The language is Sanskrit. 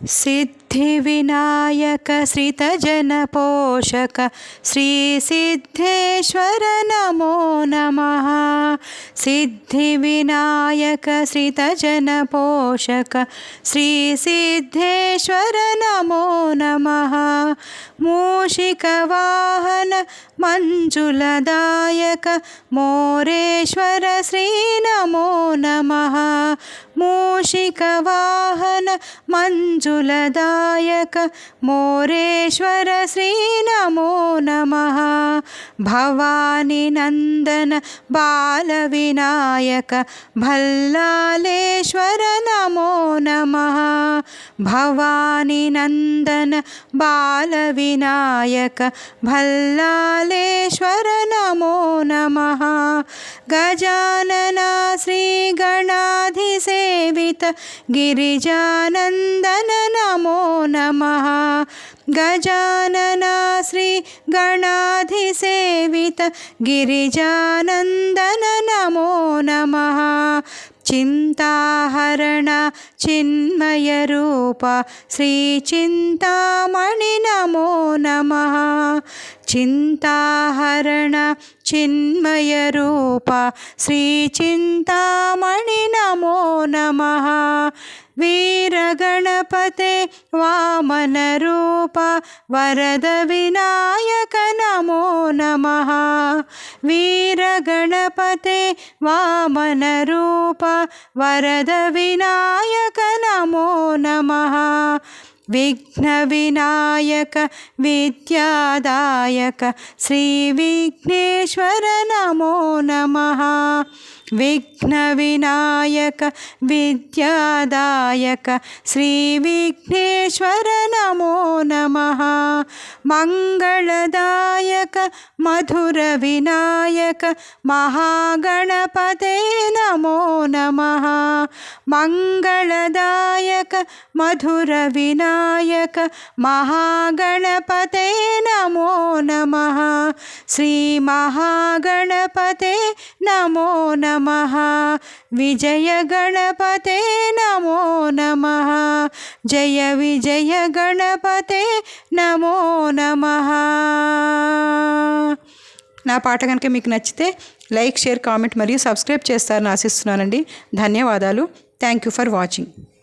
सिद्धिविनायक श्रितजनपोषक श्रीसिद्धेश्वर नमो नमः। सिद्धिविनायक श्रितजनपोषक श्रीसिद्धेश्वर नमो नमः। मूषिकवाहन मञ्जुलदायक मोरेश्वर श्री नमो नमः। मूषिकवाहन मञ्जुलदायक मोरेश्वर श्री नमो नमः। भवानी नंदन बालविनायक भल्लालेश्वर नमो नमः। भवानी नंदन बालविनायक भल्लालेश्वर नमो नमः। गजानन श्री गणाधिसेवित गिरिजानंदन नमो नमः। गजानन श्री गणाधिसेवित गिरिजानंदन नमो नमः। चिंताहरण चिन्मय रूप श्री चिंतामणि नमो नमः। चिंताहरण चिन्मय रूप श्री चिंतामणि नमो नमः। वीरगणपते वामन रूप वरद विनायक नमो नमः। वीरगणपते वामन रूप वरद विनायक नमो नमः। विघ्न विनायक विद्यादायक श्री विघ्नेश्वर नमो नमः। विघ्न विनायक विद्यादायक श्री विघ्नेश्वर नमो नमः। मंगलदायक मधुर विनायक महागणपते नमो नमः। मंगलदायक मधुर विनायक महागणपते नमो नमः। श्री महागणपते नमो नमः। विजय गणपते नमो नमः। जय विजय गणपते नमो नमः। నా పాట కనుక మీకు నచ్చితే లైక్, షేర్, కామెంట్ మరియు సబ్స్క్రైబ్ చేస్తారని ఆశిస్తున్నానండి. ధన్యవాదాలు. Thank you for watching.